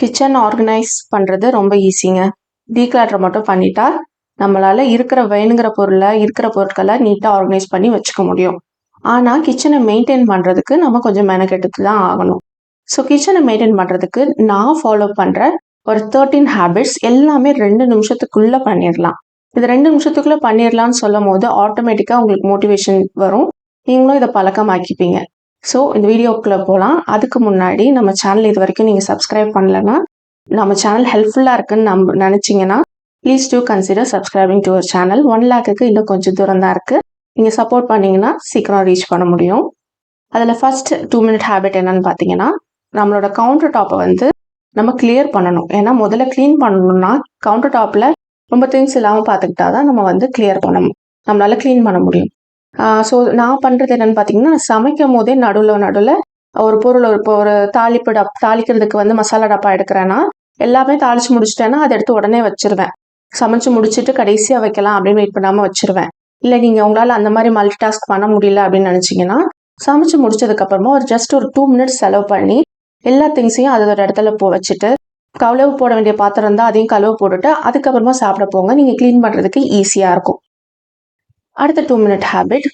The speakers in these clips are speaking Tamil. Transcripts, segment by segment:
கிச்சன் ஆர்கனைஸ் பண்ணுறது ரொம்ப ஈஸிங்க. டீக்ளட்டர் மட்டும் பண்ணிட்டா நம்மளால் வேணுங்கிற பொருட்களை நீட்டாக ஆர்கனைஸ் பண்ணி வச்சுக்க முடியும். ஆனால் கிச்சனை மெயின்டைன் பண்ணுறதுக்கு நம்ம கொஞ்சம் மெனக்கெட்டு தான் ஆகணும். ஸோ கிச்சனை மெயின்டைன் பண்ணுறதுக்கு நான் ஃபாலோ பண்ணுற ஒரு 13 ஹேபிட்ஸ் எல்லாமே 2 நிமிஷத்துக்குள்ளே பண்ணிடலாம். இது 2 நிமிஷத்துக்குள்ளே பண்ணிடலான்னு சொல்லும் போது ஆட்டோமேட்டிக்காக உங்களுக்கு மோட்டிவேஷன் வரும். நீங்களும் இதை பழக்கமாக்கிப்பீங்க. ஸோ இந்த வீடியோக்குள்ளே போகலாம். அதுக்கு முன்னாடி நம்ம சேனல் இது வரைக்கும் நீங்கள் சப்ஸ்கிரைப் பண்ணலைன்னா, நம்ம சேனல் ஹெல்ப்ஃபுல்லாக இருக்குன்னு நினச்சிங்கன்னா please do consider subscribing to our channel. 1 lakhக்கு இன்னும் கொஞ்சம் தூரம் தான் இருக்குது. நீங்கள் சப்போர்ட் பண்ணிங்கன்னா சீக்கிரம் ரீச் பண்ண முடியும். அதில் ஃபர்ஸ்ட் 2 minute ஹேபிட் என்னன்னு பார்த்தீங்கன்னா, நம்மளோட கவுண்டர் டாப்பை நம்ம கிளியர் பண்ணணும். ஏன்னா முதல்ல க்ளீன் பண்ணணும்னா கவுண்டர் டாப்பில் ரொம்ப திங்ஸ் இல்லாமல் பார்த்துக்கிட்டா தான் நம்ம கிளியர் நம்மளால க்ளீன் பண்ண முடியும். ஸோ நான் பண்ணுறது என்னென்னு பார்த்தீங்கன்னா, சமைக்கும் போதே நடுவில் ஒரு பொருள் இப்போ ஒரு தாளிக்கிறதுக்கு மசாலா டப்பா எடுக்கிறேன்னா எல்லாமே தாளித்து முடிச்சிட்டேன்னா அதை எடுத்து உடனே வச்சிருவேன். சமைச்சு முடிச்சுட்டு கடைசியாக வைக்கலாம் அப்படின்னு வெயிட் பண்ணாமல் வச்சிருவேன். இல்லை நீங்கள் உங்களால் அந்த மாதிரி மல்டி டாஸ்க் பண்ண முடியல அப்படின்னு நினச்சிங்கன்னா, சமைச்சு முடிச்சதுக்கப்புறமா ஜஸ்ட் ஒரு 2 minutes செலவு பண்ணி எல்லா திங்ஸையும் அதோட இடத்துல வச்சுட்டு, கழுவு போட வேண்டிய பாத்திரம் இருந்தால் அதையும் கழுவு போட்டுட்டு அதுக்கப்புறமா சாப்பிட போங்க. நீங்கள் க்ளீன் பண்ணுறதுக்கு ஈஸியாக இருக்கும். அடுத்த 2 minute ஹேபிட்,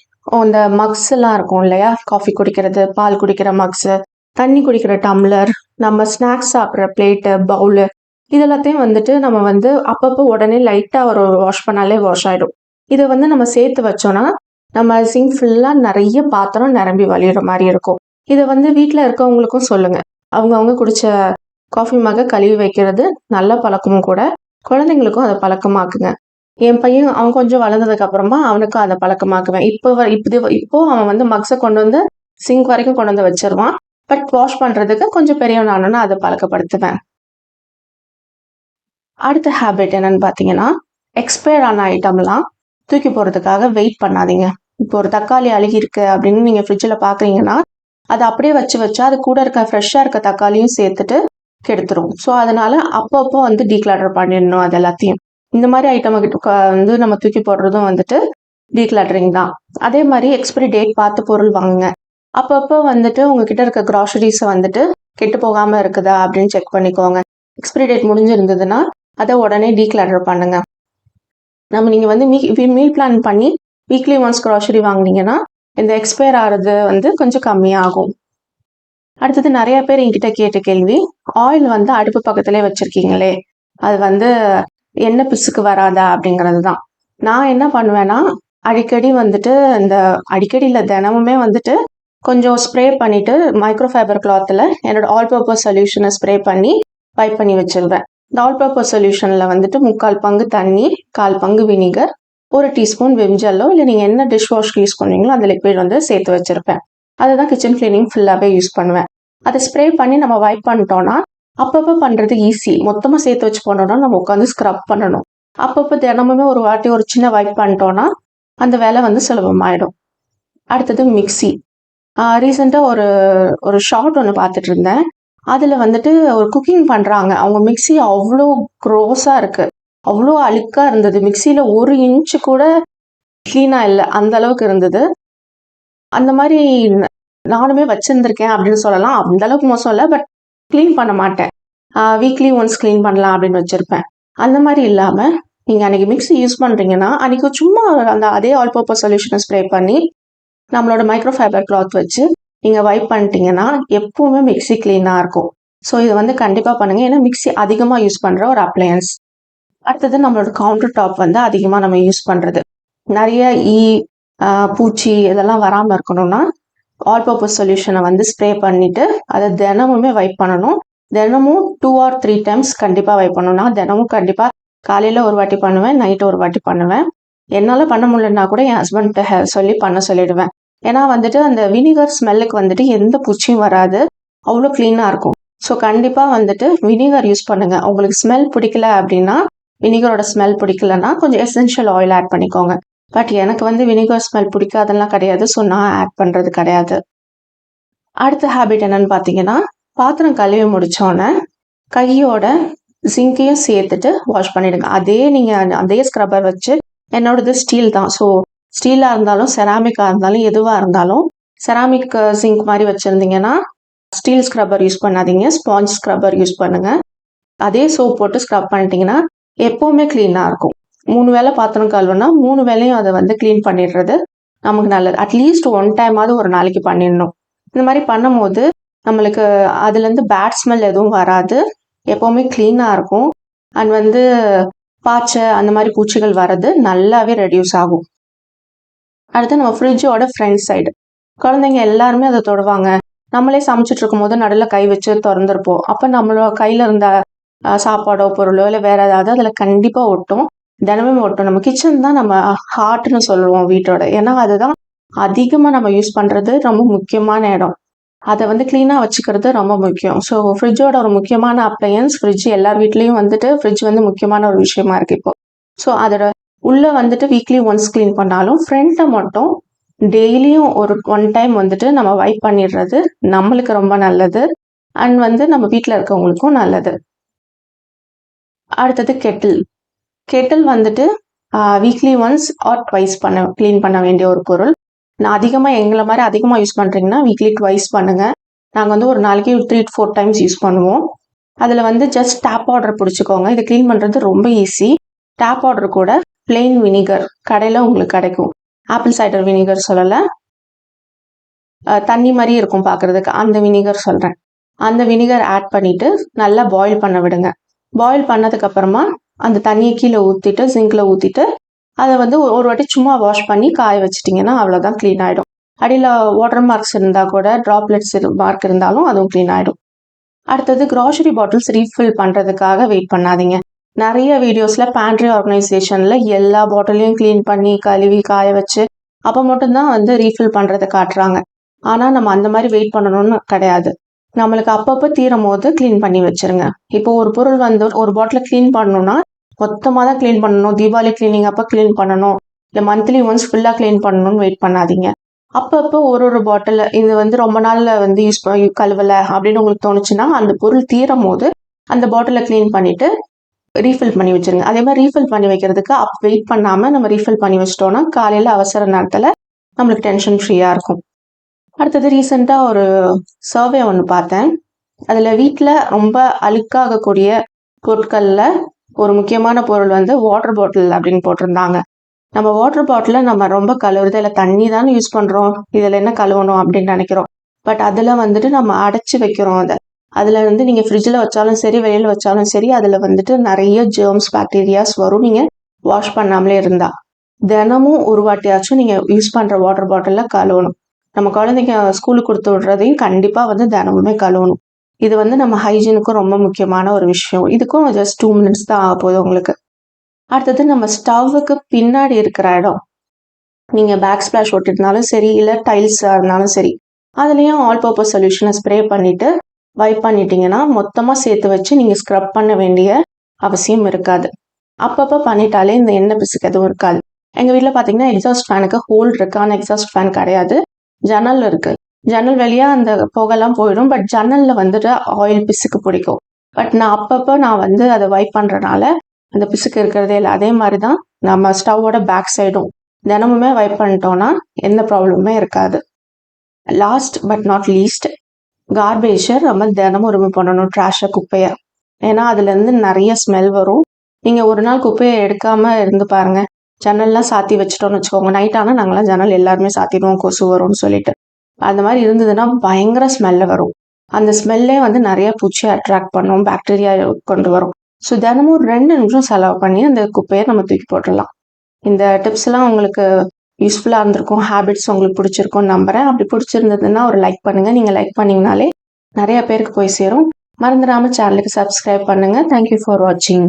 இந்த மக்ஸ் எல்லாம் இருக்கும் இல்லையா, காஃபி குடிக்கிறது, பால் குடிக்கிற மக்ஸு, தண்ணி குடிக்கிற டம்ளர், நம்ம ஸ்நாக்ஸ் சாப்பிட்ற பிளேட்டு, பவுலு, இதெல்லாத்தையும் நம்ம அப்பப்போ உடனே லைட்டாக ஒரு வாஷ் பண்ணாலே வாஷ் ஆகிடும். இதை நம்ம சேர்த்து வச்சோன்னா நம்ம சிங்க் ஃபுல்லாக நிறைய பாத்திரம் நிரம்பி வழியிற மாதிரி இருக்கும். இதை வீட்டில் இருக்கவங்களுக்கும் சொல்லுங்கள். அவங்க குடித்த காஃபி மகை கழுவி வைக்கிறது நல்ல பழக்கமும் கூட. குழந்தைங்களுக்கும் அதை பழக்கமாக்குங்க. என் பையன் அவன் கொஞ்சம் வளர்ந்ததுக்கு அப்புறமா அவனுக்கும் அதை பழக்கமாக்குவேன். இப்போ அவன் மக்ஸை கொண்டு சிங்க் வரைக்கும் கொண்டு வச்சிருவான். பட் வாஷ் பண்ணுறதுக்கு கொஞ்சம் பெரியவனானா அதை பழக்கப்படுத்துவேன். அடுத்த ஹேபிட் என்னன்னு பார்த்தீங்கன்னா, எக்ஸ்பயர் ஆன ஐட்டம்லாம் தூக்கி போகிறதுக்காக வெயிட் பண்ணாதீங்க. இப்போ ஒரு தக்காளி அழுகி இருக்கு அப்படின்னு நீங்கள் ஃப்ரிட்ஜில் பார்க்குறீங்கன்னா, அதை அப்படியே வச்சா அது கூட ஃப்ரெஷ்ஷாக இருக்க தக்காளியும் சேர்த்துட்டு கெடுத்துரும். ஸோ அதனால அப்பப்போ டீக்ளட்டர் பண்ணிடணும். அது எல்லாத்தையும் இந்த மாதிரி ஐட்டம் நம்ம தூக்கி போடுறதும் டீக்ளட்டரிங் தான். அதே மாதிரி எக்ஸ்பைரி டேட் பார்த்து பொருள் வாங்குங்க. அப்பப்போ உங்ககிட்ட இருக்க க்ராசரிஸை கெட்டு போகாமல் இருக்குதா அப்படின்னு செக் பண்ணிக்கோங்க. எக்ஸ்பைரி டேட் முடிஞ்சிருந்ததுன்னா அதை உடனே டீக்ளட்டர் பண்ணுங்க. நீங்கள் மீல் பிளான் பண்ணி வீக்லி ஒன்ஸ் க்ராசரி வாங்கினீங்கன்னா இந்த எக்ஸ்பயர் ஆகிறது கொஞ்சம் கம்மியாகும். அடுத்தது நிறைய பேர் என்கிட்ட கேட்ட கேள்வி, ஆயில் அடுப்பு பக்கத்திலே வச்சிருக்கீங்களே அது எண்ணெய் பிசுக்கு வராதா அப்படிங்கிறது தான். நான் என்ன பண்ணுவேன்னா, அடிக்கடி அடிக்கடி இல்லை தினமுமே கொஞ்சம் ஸ்ப்ரே பண்ணிட்டு மைக்ரோஃபைபர் கிளாத்தில் என்னோட ஆல் பர்பஸ் சொல்யூஷனை ஸ்ப்ரே பண்ணி வைப் பண்ணி வச்சிருவேன். இந்த ஆல் பர்பஸ் சொல்யூஷனில் 3/4 பங்கு தண்ணி, 1/4 பங்கு வினிகர், 1 டீஸ்பூன் விம்ஜெல்லோ இல்லை நீங்கள் என்ன டிஷ் வாஷ்க்கு யூஸ் பண்ணுவீங்களோ அந்த லிக்விட் சேர்த்து வச்சிருப்பேன். அதுதான் கிச்சன் கிளீனிங் ஃபுல்லாகவே யூஸ் பண்ணுவேன். அதை ஸ்ப்ரே பண்ணி நம்ம வைப் பண்ணிட்டோம்னா அப்பப்போ பண்ணுறது ஈஸி. மொத்தமாக சேர்த்து வச்சு பண்ணோம்னா நம்ம உட்காந்து ஸ்க்ரப் பண்ணணும். அப்பப்போ தினமுமே ஒரு வாட்டி ஒரு சின்ன வைப் பண்ணிட்டோம்னா அந்த வேலை சுலபமாயிடும். அடுத்தது மிக்சி. ரீசெண்டாக ஒரு ஷார்ட் ஒன்று பார்த்துட்டு இருந்தேன். அதில் ஒரு குக்கிங் பண்ணுறாங்க. அவங்க மிக்சி அவ்வளோ க்ரோஸாக இருக்குது, அவ்வளோ அழுக்காக இருந்தது. மிக்சியில் 1 இன்ச்சு கூட க்ளீனாக இல்லை, அந்த அளவுக்கு இருந்தது. அந்த மாதிரி நானுமே வச்சுருந்துருக்கேன் அப்படின்னு சொல்லலாம். அந்த அளவுக்கு மோசம் இல்லை, பட் க்ளீன் பண்ண மாட்டேன். வீக்லி ஒன்ஸ் க்ளீன் பண்ணலாம் அப்படின்னு வச்சுருப்பேன். அந்த மாதிரி இல்லாமல் நீங்கள் அன்றைக்கி மிக்சி யூஸ் பண்ணுறீங்கன்னா அன்றைக்கி சும்மா அதே ஆல் பர்பஸ் சொல்யூஷனை ஸ்ப்ரே பண்ணி நம்மளோட மைக்ரோஃபைபர் கிளாத் வச்சு நீங்கள் வைப் பண்ணிட்டீங்கன்னா எப்போவுமே மிக்சி க்ளீனாக இருக்கும். ஸோ இதை கண்டிப்பாக பண்ணுங்கள். ஏன்னா மிக்சி அதிகமாக யூஸ் பண்ணுற ஒரு அப்ளையன்ஸ். அடுத்தது நம்மளோட கவுண்டர் டாப் அதிகமாக நம்ம யூஸ் பண்ணுறது. நிறைய பூச்சி இதெல்லாம் வராமல் இருக்கணும்னா ஆல் பர்பஸ் சொல்யூஷனை ஸ்ப்ரே பண்ணிவிட்டு அதை தினமுமே வைப் பண்ணணும். தினமும் 2 or 3 times கண்டிப்பாக வைப் பண்ணணும். நான் தினமும் கண்டிப்பாக காலையில் ஒரு வாட்டி பண்ணுவேன், நைட்டு ஒரு வாட்டி பண்ணுவேன். என்னால் பண்ண முடியலன்னா கூட என் ஹஸ்பண்ட்கிட்ட சொல்லி பண்ண சொல்லிடுவேன். ஏன்னா அந்த வினிகர் ஸ்மெல்லுக்கு எந்த பூச்சியும் வராது, அவ்வளோ க்ளீனாக இருக்கும். ஸோ கண்டிப்பாக வினிகர் யூஸ் பண்ணுங்கள். உங்களுக்கு ஸ்மெல் பிடிக்கல அப்படின்னா, வினிகரோட ஸ்மெல் பிடிக்கலன்னா கொஞ்சம் எசென்ஷியல் ஆயில் ஆட் பண்ணிக்கோங்க. பட் எனக்கு வினிகர் ஸ்மெல் பிடிக்காதெல்லாம் கிடையாது. ஸோ நான் ஆட் பண்ணுறது கிடையாது. அடுத்த ஹேபிட் என்னன்னு பார்த்தீங்கன்னா, பாத்திரம் கழுவி முடித்தோன்னே கையோட சிங்கையும் சேர்த்துட்டு வாஷ் பண்ணிவிடுங்க. அதே ஸ்க்ரப்பர் வச்சு, என்னோடது ஸ்டீல் தான். ஸோ ஸ்டீலாக இருந்தாலும் செராமிக்காக இருந்தாலும் எதுவாக இருந்தாலும், செராமிக் சிங்க் மாதிரி வச்சுருந்தீங்கன்னா ஸ்டீல் ஸ்க்ரப்பர் யூஸ் பண்ணாதீங்க, ஸ்பாஞ்ச் ஸ்க்ரப்பர் யூஸ் பண்ணுங்கள். அதே சோப் போட்டு ஸ்க்ரப் பண்ணிட்டீங்கன்னா எப்போவுமே க்ளீனாக இருக்கும். 3 வேளை பாத்திரம் கழுவுனா 3 வேளையும் அதை வந்து க்ளீன் பண்ணிடுறது நமக்கு நல்லது. அட்லீஸ்ட் 1 டைமாவது ஒரு நாளைக்கு பண்ணிடணும். இந்த மாதிரி பண்ணும்போது நம்மளுக்கு அதுலேருந்து பேட் ஸ்மெல் எதுவும் வராது, எப்போவுமே க்ளீனாக இருக்கும். அண்ட் வந்து பாய்ச்சை அந்த மாதிரி பூச்சிகள் வர்றது நல்லாவே ரெடியூஸ் ஆகும். அடுத்து நம்ம ஃப்ரிட்ஜோட ஃப்ரண்ட் சைடு, குழந்தைங்க எல்லாருமே அதை தொடுவாங்க. நம்மளே சமைச்சிட்டு இருக்கும் போது நடுவில் கை வச்சு திறந்துருப்போம். அப்போ நம்மளோட கையில் இருந்த சாப்பாடோ பொருளோ இல்லை வேற ஏதாவது அதில் கண்டிப்பாக ஒட்டும், தினமும் ஒட்டும். நம்ம கிச்சன் தான் நம்ம ஹார்ட்னு சொல்லுவோம் வீட்டோட. ஏன்னா அதுதான் அதிகமாக நம்ம யூஸ் பண்ணுறது, ரொம்ப முக்கியமான இடம். அதை வந்து க்ளீனாக வச்சுக்கிறது ரொம்ப முக்கியம். ஸோ ஃப்ரிட்ஜோட ஒரு முக்கியமான அப்ளையன்ஸ் ஃப்ரிட்ஜ். எல்லார் வீட்லேயும் வந்துட்டு ஃப்ரிட்ஜ் வந்து முக்கியமான ஒரு விஷயமா இருக்குது இப்போ. ஸோ அதோட உள்ளே வந்துட்டு வீக்லி ஒன்ஸ் க்ளீன் பண்ணாலும் ஃப்ரண்ட்டை மட்டும் டெய்லியும் ஒரு 1 டைம் வந்துட்டு நம்ம வைப் பண்ணிடுறது நம்மளுக்கு ரொம்ப நல்லது. அண்ட் வந்து நம்ம வீட்டில் இருக்கவங்களுக்கும் நல்லது. அடுத்தது கெட்டில் வந்துட்டு weekly once R twice clean பண்ண வேண்டிய ஒரு பொருள். நான் அதிகமாக எங்களை மாதிரி அதிகமாக யூஸ் பண்ணுறீங்கன்னா வீக்லி ட்வைஸ் பண்ணுங்கள். நாங்கள் வந்து ஒரு நாளைக்கு 3 to 4 டைம்ஸ் யூஸ் பண்ணுவோம். அதில் வந்து ஜஸ்ட் டேப் வாட்டர் பிடிச்சிக்கோங்க. இது க்ளீன் பண்ணுறது ரொம்ப ஈஸி. டேப் வாட்டர் கூட பிளெயின் வினிகர் கடையில் உங்களுக்கு கிடைக்கும். ஆப்பிள் சைடர் வினிகர் சொல்லலை, தண்ணி மாதிரி இருக்கும் பார்க்குறதுக்கு, அந்த வினிகர் சொல்கிறேன். அந்த வினிகர் ஆட் பண்ணிவிட்டு நல்லா பாயில் பண்ண விடுங்க. பாயில் பண்ணதுக்கப்புறமா அந்த தண்ணியை கீழே ஊற்றிட்டு சிங்கில் ஊற்றிட்டு அதை வந்து ஒரு வாட்டி சும்மா வாஷ் பண்ணி காய வச்சிட்டிங்கன்னா அவ்வளோதான், க்ளீன் ஆகிடும். அடியில் வாட்டர் மார்க்ஸ் இருந்தால் கூட, ட்ராப்லெட்ஸ் மார்க் இருந்தாலும் அதுவும் க்ளீன் ஆகிடும். அடுத்தது க்ராசரி பாட்டில்ஸ் ரீஃபில் பண்ணுறதுக்காக வெயிட் பண்ணாதீங்க. நிறைய வீடியோஸில் பேண்ட்ரி ஆர்கனைசேஷனில் எல்லா பாட்டிலையும் க்ளீன் பண்ணி கழுவி காய வச்சு அப்போ மட்டும்தான் வந்து ரீஃபில் பண்ணுறதை காட்டுறாங்க. ஆனால் நம்ம அந்த மாதிரி வெயிட் பண்ணணும்னு கிடையாது. நம்மளுக்கு அப்பப்போ தீரும் போது க்ளீன் பண்ணி வச்சுருங்க. இப்போ ஒரு பொருள் வந்து ஒரு பாட்டிலை க்ளீன் பண்ணணும்னா மொத்தமாக தான் க்ளீன் பண்ணணும், தீபாவளி க்ளீனிங் அப்போ க்ளீன் பண்ணணும், இல்லை மந்த்லி ஒன்ஸ் ஃபுல்லாக க்ளீன் பண்ணணும்னு வெயிட் பண்ணாதீங்க. அப்பப்போ ஒரு பாட்டில் இது வந்து ரொம்ப நாளில் வந்து யூஸ் கழுவலை அப்படின்னு உங்களுக்கு தோணுச்சுன்னா அந்த பொருள் தீரும் போது அந்த பாட்டிலை க்ளீன் பண்ணிவிட்டு ரீஃபில் பண்ணி வச்சுருங்க. அதே மாதிரி ரீஃபில் பண்ணி வைக்கிறதுக்கு வெயிட் பண்ணாமல் நம்ம ரீஃபில் பண்ணி வச்சிட்டோன்னா காலையில் அவசர நேரத்தில் நம்மளுக்கு டென்ஷன் ஃப்ரீயாக இருக்கும். அடுத்தது ரீசெண்டாக ஒரு சர்வே ஒன்று பார்த்தேன். அதில் வீட்டில் ரொம்ப அழுக்காகக்கூடிய பொருட்களில் ஒரு முக்கியமான பொருள் வந்து வாட்டர் பாட்டில் அப்படின்னு போட்டிருந்தாங்க. நம்ம வாட்டர் பாட்டிலை நம்ம ரொம்ப கழுவுறது இல்லை, தண்ணி தானே யூஸ் பண்ணுறோம், இதில் என்ன கழுவணும் அப்படின்னு நினைக்கிறோம். பட் அதில் வந்துட்டு நம்ம அடைச்சி வைக்கிறோம். அதில் வந்து நீங்கள் ஃப்ரிட்ஜில் வச்சாலும் சரி, வெளியில் வச்சாலும் சரி, அதில் வந்துட்டு நிறைய ஜெர்ம்ஸ் பாக்டீரியாஸ் வரும் நீங்கள் வாஷ் பண்ணாமலே இருந்தால். தினமும் ஒரு வாட்டியாச்சும் நீங்கள் யூஸ் பண்ணுற வாட்டர் பாட்டிலில் கழுவணும். நம்ம குழந்தைங்க ஸ்கூலுக்கு கொடுத்து விடுறதையும் கண்டிப்பாக வந்து தினமுமே கழுவணும். இது வந்து நம்ம ஹைஜீனுக்கும் ரொம்ப முக்கியமான ஒரு விஷயம். இதுக்கும் ஜஸ்ட் 2 minutes தான் ஆக போகுது உங்களுக்கு. அடுத்தது நம்ம ஸ்டவ்வுக்கு பின்னாடி இருக்கிற இடம், நீங்கள் பேக் ஸ்பிளாஷ் ஒட்டிருந்தாலும் சரி, இல்லை டைல்ஸாக இருந்தாலும் சரி, அதுலேயும் ஆல் பர்பஸ் சொல்யூஷனை ஸ்ப்ரே பண்ணிவிட்டு வைப் பண்ணிட்டீங்கன்னா மொத்தமாக சேர்த்து வச்சு நீங்கள் ஸ்க்ரப் பண்ண வேண்டிய அவசியம் இருக்காது. அப்பப்போ பண்ணிட்டாலே இந்த எண்ணெய் பிசுக்கு எதுவும் இருக்காது. எங்கள் வீட்டில் பார்த்தீங்கன்னா எக்ஸாஸ்ட் ஃபேனுக்கு ஹோல் இருக்கு, ஆனால் எக்ஸாஸ்ட் ஃபேன் கிடையாது, ஜன்னல் இருக்குது. ஜன்னல் வழியாக அந்த புகைலாம் போயிடும். பட் ஜன்னலில் வந்துட்டு ஆயில் பிசுக்கு பிடிக்கும். பட் நான் அப்பப்போ வந்து அதை வைப் பண்ணுறனால அந்த பிசுக்கு இருக்கிறதே இல்லை. அதே மாதிரி தான் நம்ம ஸ்டவ்வோட பேக் சைடும் தினமுமே வைப் பண்ணிட்டோன்னா எந்த ப்ராப்ளமுமே இருக்காது. லாஸ்ட் பட் நாட் லீஸ்ட், கார்பேஜை நம்ம தினமும் ரிமூவ் பண்ணணும், ட்ராஷை, குப்பையை. ஏன்னா அதுலேருந்து நிறைய ஸ்மெல் வரும். நீங்கள் ஒரு நாள் குப்பையை எடுக்காமல் இருந்து பாருங்கள். ஜன்னல்லாம் சாத்தி வச்சுட்டோன்னு வச்சுக்கோங்க, நைட் ஆனால் நாங்களாம் ஜன்னல் எல்லாருமே சாத்திடுவோம் கொசு வரும்னு சொல்லிட்டு. அந்த மாதிரி இருந்ததுன்னா பயங்கர ஸ்மெல்ல வரும். அந்த ஸ்மெல்லே வந்து நிறைய பூச்சியை அட்ராக்ட் பண்ணும், பாக்டீரியா கொண்டு வரும். ஸோ தினமும் 2 நிமிஷம் செலவு பண்ணி அந்த குப்பையை நம்ம தூக்கி போட்டுடலாம். இந்த டிப்ஸ்லாம் உங்களுக்கு யூஸ்ஃபுல்லாக இருந்திருக்கும், ஹேபிட்ஸ் உங்களுக்கு பிடிச்சிருக்கும்னு நம்புகிறேன். அப்படி பிடிச்சிருந்ததுன்னா ஒரு லைக் பண்ணுங்கள். நீங்கள் லைக் பண்ணிங்கனாலே நிறைய பேருக்கு போய் சேரும். மறந்துடாமல் சேனலுக்கு சப்ஸ்கிரைப் பண்ணுங்கள். தேங்க்யூ ஃபார் வாட்சிங்.